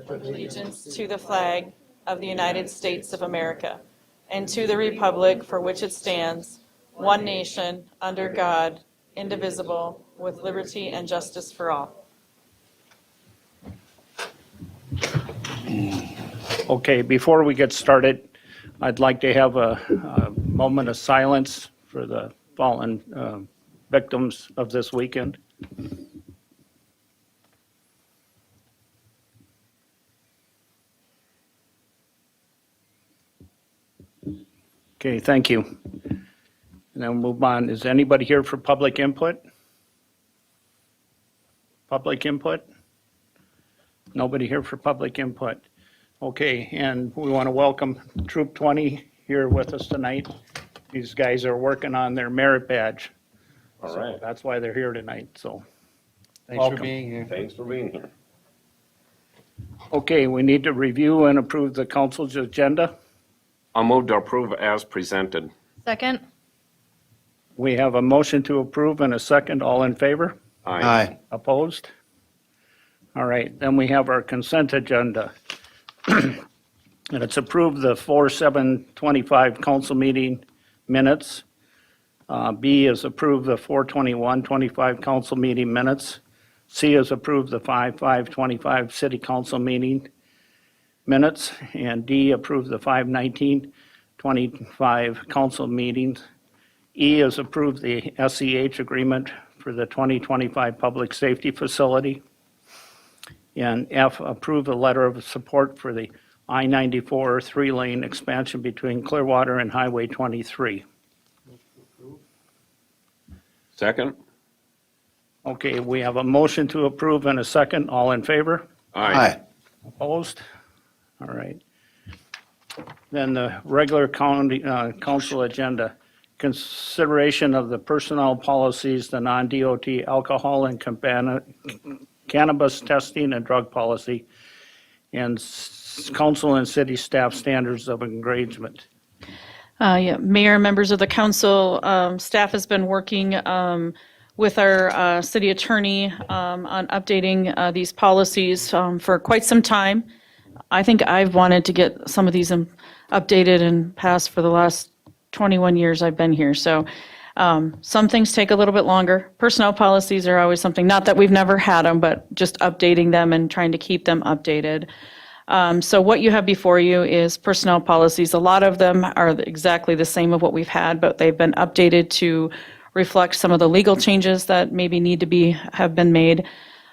allegiance to the flag of the United States of America and to the republic for which it stands, one nation, under God, indivisible, with liberty and justice for all. Okay, before we get started, I'd like to have a moment of silence for the fallen victims of this weekend. Okay, thank you. And then we'll move on. Is anybody here for public input? Public input? Nobody here for public input. Okay, and we want to welcome Troop 20 here with us tonight. These guys are working on their merit badge. All So right. that's why they're here tonight, so. thanks Thanks for for being here. Thanks for being here. Okay, we need to review and approve the council's agenda. I'll move to approve as presented. Second? We have a motion to approve and a second. All in favor? Aye. Opposed? All right, then we have our consent agenda. And it's approved the 4/7/25 council meeting minutes. B is approved the 4/21/25 council meeting minutes. C is approved the 5/5/25 city council meeting minutes. And D approved the 5/19/25 council meetings. E is approved the SEH agreement for the 2025 public safety facility. And F, approve a letter of support for the I-94 three-lane expansion between Clearwater and Highway 23. Second? Okay, we have a motion to approve and a second. All in favor? Aye. Opposed? All right. Then the regular county, council agenda. Consideration of the personnel policies, the non-DOT alcohol and cannabis testing and drug policy, and council and city staff standards of engagement. Yeah, Mayor, members of the council, staff has been working with our city attorney on updating these policies for quite some time. I think I've wanted to get some of these updated and passed for the last 21 years I've been here. So some things take a little bit longer. Personnel policies are always something, not that we've never had them, but just updating them and trying to keep them updated. So what you have before you is personnel policies. A lot of them are exactly the same of what we've had, but they've been updated to reflect some of the legal changes that maybe need to have been made.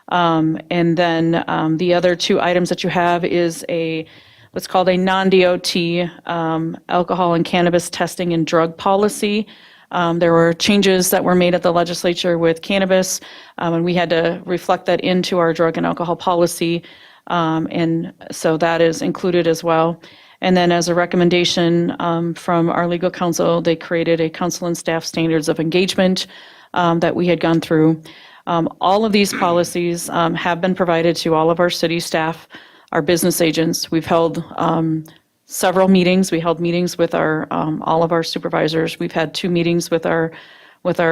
And then the other two items that you have is what's called a non-DOT alcohol and cannabis testing and drug policy. There were changes that were made at the legislature with cannabis, and we had to reflect that into our drug and alcohol policy. And so that is included as well. And then as a recommendation from our legal counsel, they created a council and staff standards of engagement that we had gone through. All of these policies have been provided to all of our city staff, our business agents. We've held several meetings. We held meetings with all of our supervisors. We've had 2 meetings with our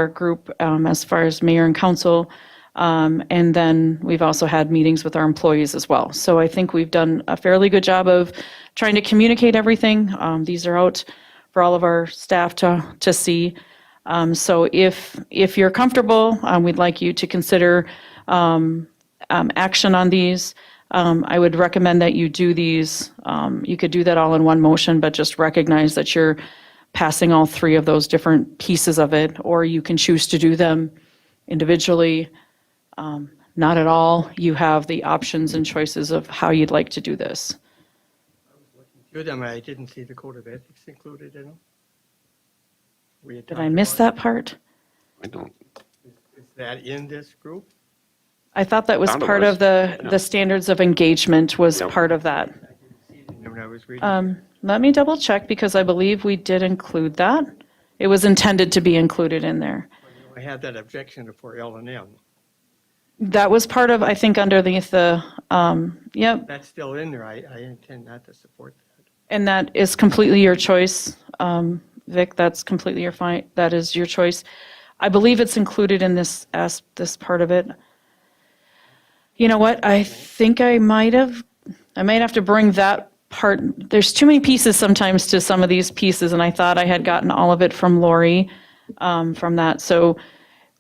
group as far as mayor and council. And then we've also had meetings with our employees as well. So I think we've done a fairly good job of trying to communicate everything. These are out for all of our staff to see. So if you're comfortable, we'd like you to consider action on these. I would recommend that you do these. You could do that all in one motion, but just recognize that you're passing all 3 of those different pieces of it, or you can choose to do them individually. Not at all. You have the options and choices of how you'd like to do this. Through them, I didn't see the code of ethics included in them. Did I miss that part? I don't. Is that in this group? I thought that was Found it part was. of the Yeah. standards of engagement was Yep. part of that. I didn't see it in there when I was reading. Let me double check because I believe we did include that. It was intended to be included in there. I had that objection for L&M. That was part of, I think, underneath yep, That's still in there. I intend not to support that. and that is completely your choice. Vic, that's completely that is your choice. I believe it's included in this part of it. You know what? I think I might have I might have to bring that part, there's too many pieces sometimes to some of these pieces, and I thought I had gotten all of it from Lori, from that. So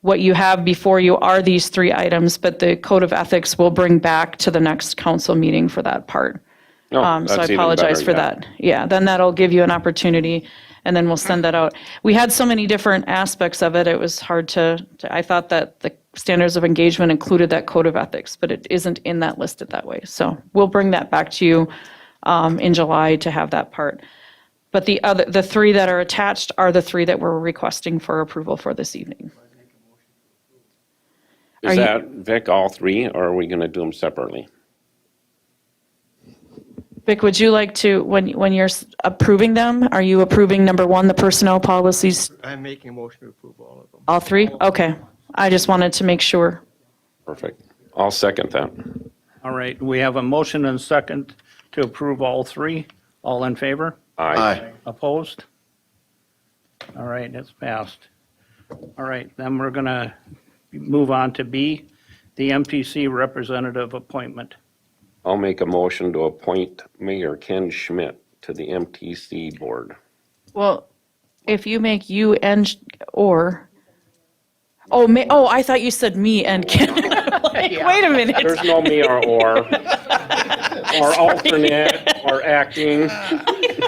what you have before you are these 3 items, but the Code of Ethics will bring back to the next council meeting for that part. No, So I Oh, that's even apologize better, for yeah. that. Yeah, then that'll give you an opportunity, and then we'll send that out. We had so many different aspects of it, it was hard I thought that the standards of engagement included that code of ethics, but it isn't in that listed that way. So we'll bring that back to you in July to have that part. But the 3 that are attached are the 3 that we're requesting for approval for this evening. Are Is you- that, Vic, all 3, or are we going to do them separately? Vic, would you like to, when you're approving them, are you approving number 1, the personnel policies, I'm making a motion to approve all of them. all 3? Okay. I just wanted to make sure. Perfect. I'll second that. All right, we have a motion and second to approve all 3. All in favor? Aye. Opposed? All right, it's passed. All right, then we're going to move on to B, the MTC representative appointment. I'll make a motion to appoint Mayor Ken Schmidt to the MTC board. Well, if you make you and, or, I thought you said me and Ken. Like, wait a minute. There's no me or alternate, or acting.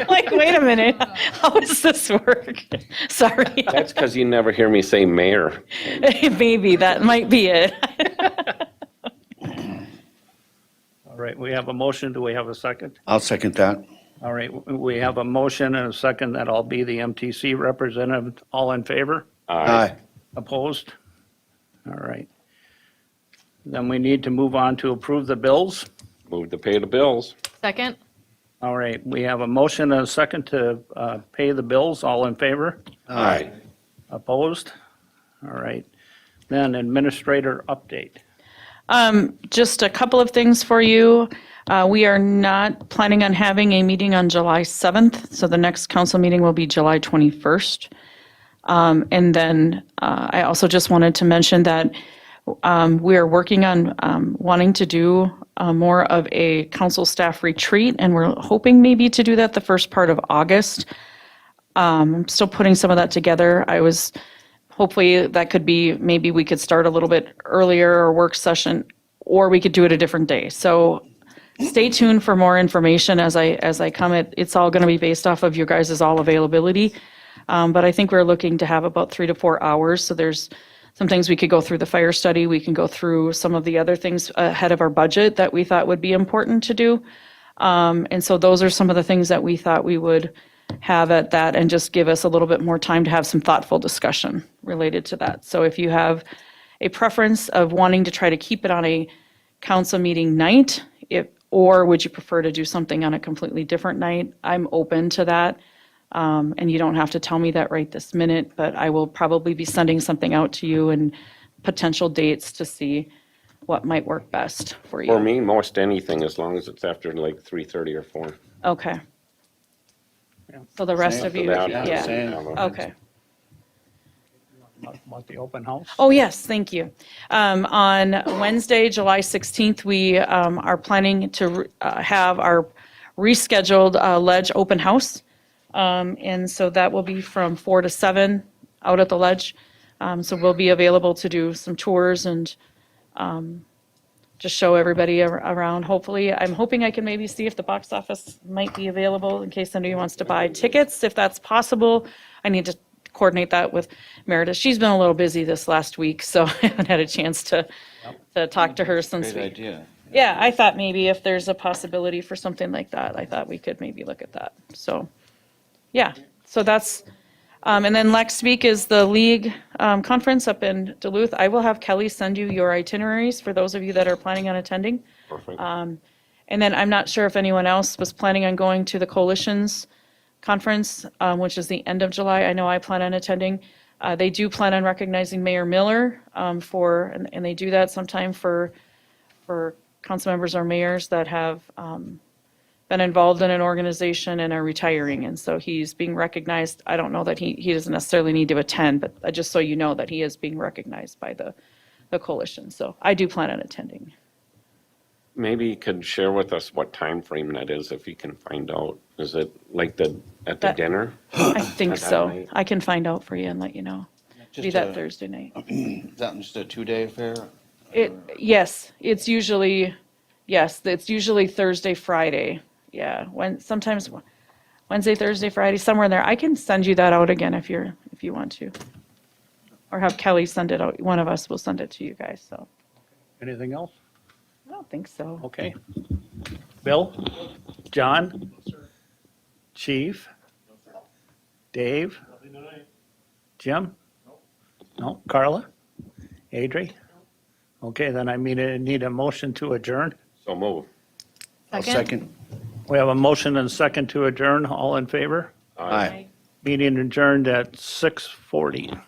Like, wait a minute. How does this work? Sorry. That's because you never hear me say mayor. Maybe that might be it. All right, we have a motion. Do we have a second? I'll second that. All right, we have a motion and a second that I'll be the MTC representative. All in favor? Aye. Opposed? All right. Then we need to move on to approve the bills. Move to pay the bills. Second? All right, we have a motion and a second to pay the bills. All in favor? Aye. Opposed? All right. Then administrator update. Just a couple of things for you. We are not planning on having a meeting on July 7th, so the next council meeting will be July 21st. And then I also just wanted to mention that we are working on wanting to do more of a council staff retreat, and we're hoping maybe to do that the first part of August. I'm still putting some of that together. Hopefully that could be, maybe we could start a little bit earlier or work session, or we could do it a different day. So stay tuned for more information as I come. It's all going to be based off of your guys' all availability. But I think we're looking to have about 3 to 4 hours. So there's some things we could go through the fire study. We can go through some of the other things ahead of our budget that we thought would be important to do. And so those are some of the things that we thought we would have at that, and just give us a little bit more time to have some thoughtful discussion related to that. So if you have a preference of wanting to try to keep it on a council meeting night, or would you prefer to do something on a completely different night, I'm open to that. And you don't have to tell me that right this minute, but I will probably be sending something out to you and potential dates to see what might work best for you. For me, most anything, as long as it's after like 3:30 or 4. Okay. So the rest of you, After that, yeah, same. okay. About the open house? Oh, yes, thank you. On Wednesday, July 16th, we are planning to have our rescheduled Ledge open house. And so that will be from 4 to 7 out at the Ledge. So we'll be available to do some tours and just show everybody around, hopefully. I'm hoping I can maybe see if the box office might be available in case somebody wants to buy tickets, if that's possible. I need to coordinate that with Meredith. She's been a little busy this last week, so I haven't had a chance to talk to her since we. Great idea. Yeah, I thought maybe if there's a possibility for something like that, I thought we could maybe look at that. So, yeah, so that's, and then next week is the league conference up in Duluth. I will have Kelly send you your itineraries for those of you that are planning on attending. Perfect. And then I'm not sure if anyone else was planning on going to the coalition's conference, which is the end of July. I know I plan on attending. They do plan on recognizing Mayor Miller and they do that sometime for council members or mayors that have been involved in an organization and are retiring. And so he's being recognized. I don't know that he doesn't necessarily need to attend, but just so you know that he is being recognized by the coalition. So I do plan on attending. maybe you could share with us what time frame that is, if you can find out. Is it like at the That- dinner? I think At that so. night? I can find out for you and let you know. Be Just that a- Thursday night. Is that just a 2-day affair? Yes, it's usually Thursday, Friday. Yeah, sometimes Wednesday, Thursday, Friday, somewhere in there. I can send you that out again if you want to. Or have Kelly send it out. One of us will send it to you guys, so. Anything else? I don't think so. Okay. Bill? John? Chief? Dave? Jim? No. Carla? Adri? Okay, then I need a motion to adjourn. So move. I'll second. We have a motion and a second to adjourn. All in favor? Aye. Meeting adjourned at 6:40.